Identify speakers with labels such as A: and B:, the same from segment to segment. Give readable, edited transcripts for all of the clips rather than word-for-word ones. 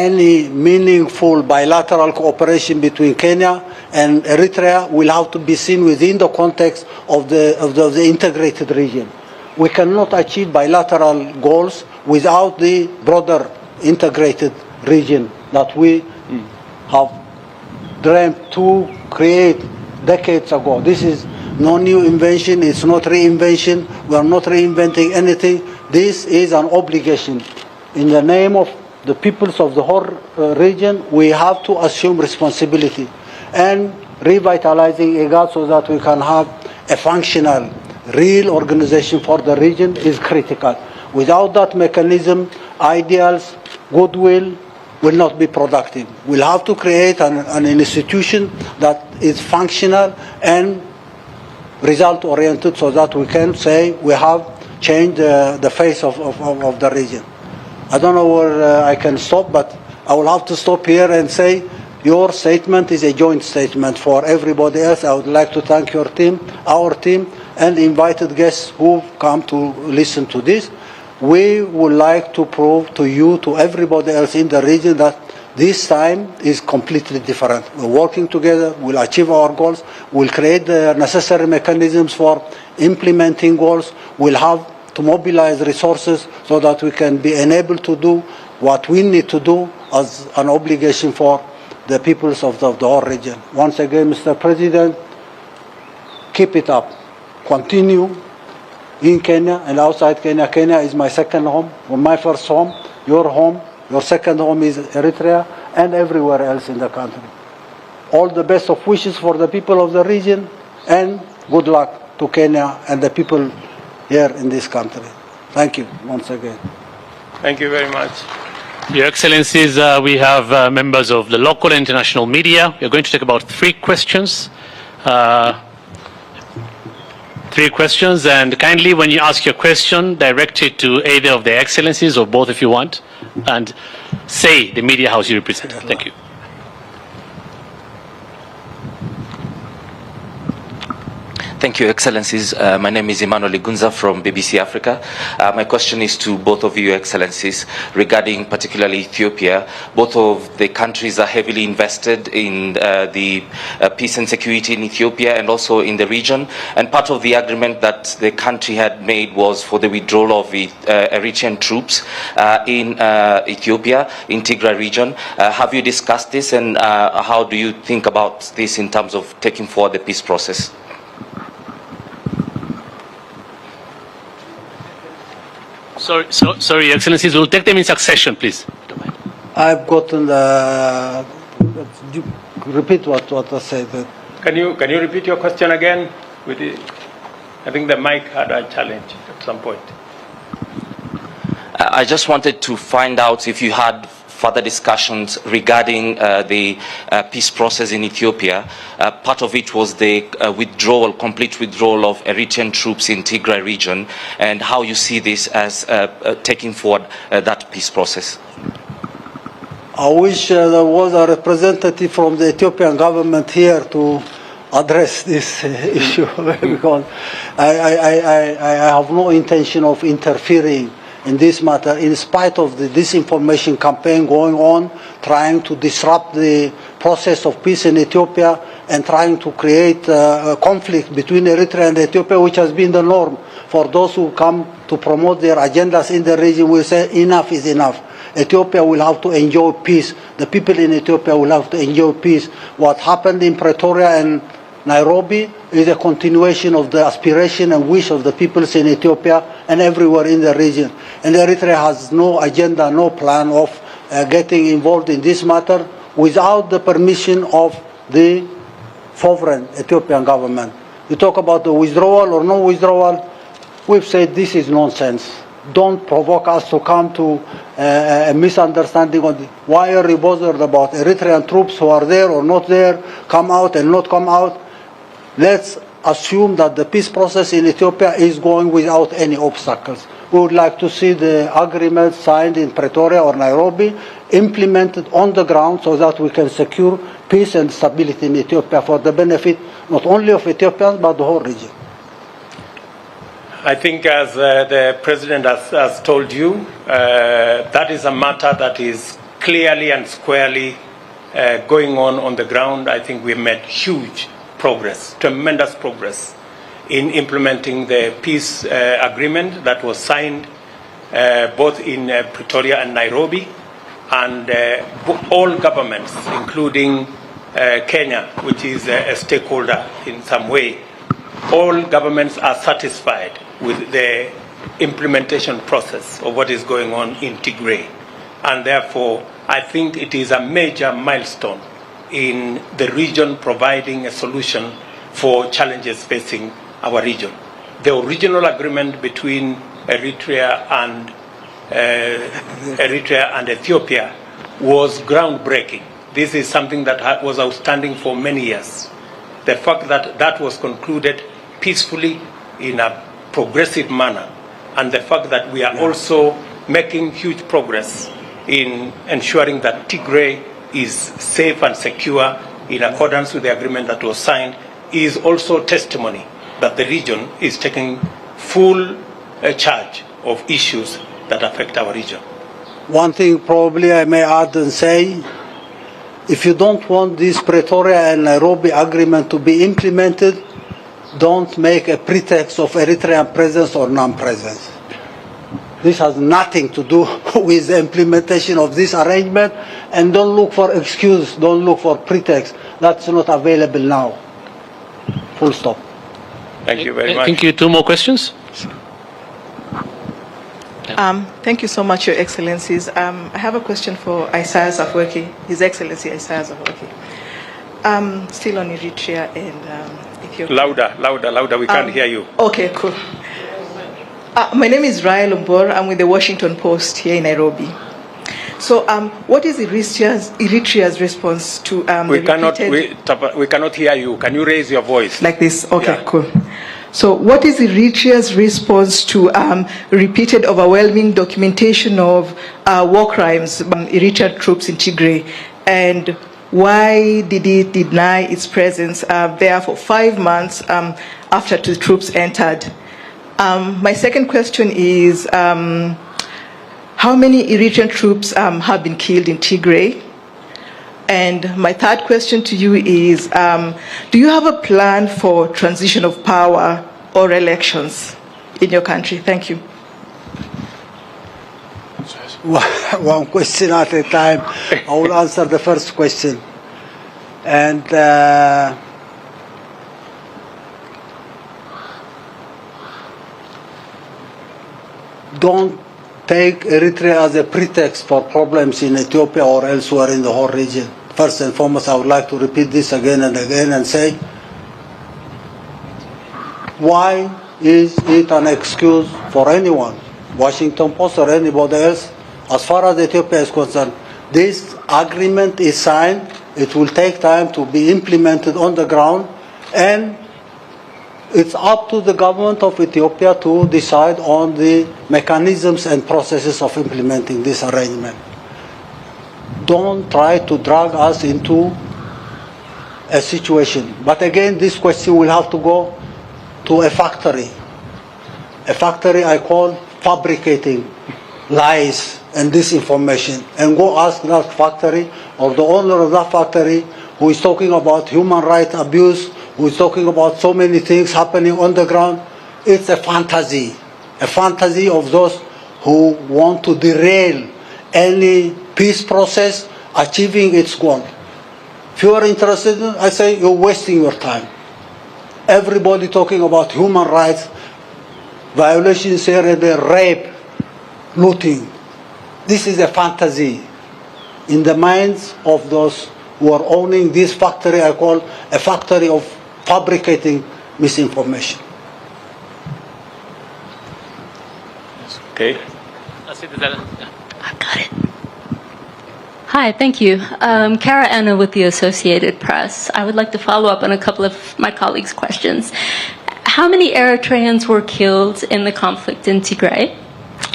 A: any meaningful bilateral cooperation between Kenya and Eritrea will have to be seen within the context of the integrated region. We cannot achieve bilateral goals without the broader integrated region that we have dreamt to create decades ago. This is no new invention, it's not reinvention, we are not reinventing anything. This is an obligation. In the name of the peoples of the whole region, we have to assume responsibility and revitalizing IGAD so that we can have a functional, real organization for the region is critical. Without that mechanism, ideals, goodwill will not be productive. We'll have to create an institution that is functional and result-oriented so that we can say we have changed the face of the region. I don't know where I can stop, but I will have to stop here and say your statement is a joint statement for everybody else. I would like to thank your team, our team, and invited guests who've come to listen to this. We would like to prove to you, to everybody else in the region, that this time is completely different. We're working together, we'll achieve our goals, we'll create the necessary mechanisms for implementing goals, we'll have to mobilize resources so that we can be enabled to do what we need to do as an obligation for the peoples of the whole region. Once again, Mr. President, keep it up. Continue in Kenya and outside Kenya. Kenya is my second home, or my first home, your second home is Eritrea, and everywhere else in the country. All the best of wishes for the people of the region, and good luck to Kenya and the people here in this country. Thank you once again.
B: Thank you very much.
C: Your Excellencies, we have members of the local and international media. We are going to take about 3 questions. 3 questions, and kindly, when you ask your question, direct it to either of the Excellencies or both if you want, and say the media house you represent. Thank you.
D: Thank you, Excellencies. My name is Emmanuel Igunza from BBC Africa. My question is to both of you, Excellencies, regarding particularly Ethiopia. Both of the countries are heavily invested in the peace and security in Ethiopia and also in the region. And part of the agreement that the country had made was for the withdrawal of Eritrean troops in Ethiopia, in Tigray region. Have you discussed this, and how do you think about this in terms of taking forward the peace process?
C: Sorry, Excellencies, we'll take them in succession, please.
A: I've gotten the... Repeat what I said.
B: Can you repeat your question again? I think the mic had a challenge at some point.
D: I just wanted to find out if you had further discussions regarding the peace process in Ethiopia. Part of it was the complete withdrawal of Eritrean troops in Tigray region, and how you see this as taking forward that peace process.
A: I wish there was a representative from the Ethiopian government here to address this issue, because I have no intention of interfering in this matter, in spite of the disinformation campaign going on, trying to disrupt the process of peace in Ethiopia and trying to create a conflict between Eritrea and Ethiopia, which has been the norm for those who come to promote their agendas in the region. We say enough is enough. Ethiopia will have to enjoy peace. The people in Ethiopia will have to enjoy peace. What happened in Pretoria and Nairobi is a continuation of the aspiration and wish of the peoples in Ethiopia and everywhere in the region. And Eritrea has no agenda, no plan of getting involved in this matter without the permission of the sovereign Ethiopian government. You talk about the withdrawal or no withdrawal, we've said this is nonsense. Don't provoke us to come to a misunderstanding on why are you bothered about Eritrean troops who are there or not there, come out and not come out. Let's assume that the peace process in Ethiopia is going without any obstacles. We would like to see the agreement signed in Pretoria or Nairobi implemented on the ground so that we can secure peace and stability in Ethiopia for the benefit not only of Ethiopians but the whole region.
B: I think, as the President has told you, that is a matter that is clearly and squarely going on the ground. I think we've made huge progress, tremendous progress in implementing the peace agreement that was signed both in Pretoria and Nairobi, and all governments, including Kenya, which is a stakeholder in some way, all governments are satisfied with the implementation process of what is going on in Tigray. And therefore, I think it is a major milestone in the region providing a solution for challenges facing our region. The original agreement between Eritrea and Ethiopia was groundbreaking. This is something that was outstanding for many years. The fact that that was concluded peacefully in a progressive manner, and the fact that we are also making huge progress in ensuring that Tigray is safe and secure in accordance with the agreement that was signed is also testimony that the region is taking full charge of issues that affect our region.
A: One thing probably I may add and say, if you don't want this Pretoria and Nairobi agreement to be implemented, don't make a pretext of Eritrean presence or non-presence. This has nothing to do with the implementation of this arrangement, and don't look for excuse, don't look for pretext. That's not available now. Full stop.
B: Thank you very much.
C: Thank you. Two more questions?
E: Thank you so much, Your Excellencies. I have a question for Isaias Afwerki, His Excellency Isaias Afwerki. Still on Eritrea and Ethiopia.
B: Louder, we can't hear you.
E: Okay, cool. My name is Rael Umbor. I'm with the Washington Post here in Nairobi. So what is Eritrea's response to
B: We cannot hear you. Can you raise your voice?
E: Like this? Okay,
B: Yeah.
E: cool. So what is Eritrea's response to repeated overwhelming documentation of war crimes by Eritrean troops in Tigray? And why did it deny its presence there for 5 months after the troops entered? My second question is, how many Eritrean troops have been killed in Tigray? And my third question to you is, do you have a plan for transition of power or elections in your country? Thank you.
A: One question at a time. I will answer the first question. And don't take Eritrea as a pretext for problems in Ethiopia or elsewhere in the whole region. First and foremost, I would like to repeat this again and again and say, why is it an excuse for anyone, Washington Post or anybody else, as far as Ethiopia is concerned? This agreement is signed, it will take time to be implemented on the ground, and it's up to the government of Ethiopia to decide on the mechanisms and processes of implementing this arrangement. Don't try to drag us into a situation. But again, this question will have to go to a factory. A factory I call fabricating lies and disinformation. And go ask that factory or the owner of that factory who is talking about human rights abuse, who is talking about so many things happening on the ground. It's a fantasy of those who want to derail any peace process achieving its goal. If you are interested, I say you're wasting your time. Everybody talking about human rights violations here and there, rape, looting. This is a fantasy in the minds of those who are owning this factory I call a factory of fabricating misinformation.
B: Okay.
F: I've got it. Hi, thank you. Kara Anna with the Associated Press. I would like to follow up on a couple of my colleagues' questions. How many Eritreans were killed in the conflict in Tigray?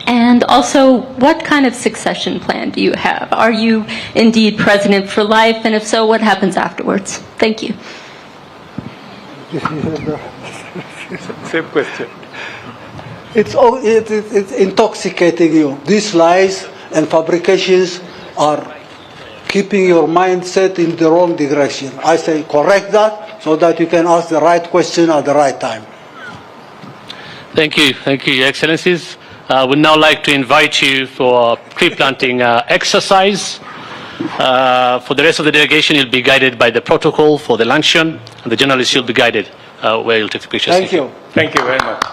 F: And also, what kind of succession plan do you have? Are you indeed president for life? And if so, what happens afterwards? Thank you.
B: Same question.
A: It's intoxicating you. These lies and fabrications are keeping your mindset in the wrong direction. I say correct that so that you can ask the right question at the right time.
C: Thank you, Your Excellencies. I would now like to invite you for a tree-planting exercise. For the rest of the delegation, you'll be guided by the protocol for the luncheon, and the journalists will be guided where you'll take the pictures.
A: Thank you.
B: Thank you very much.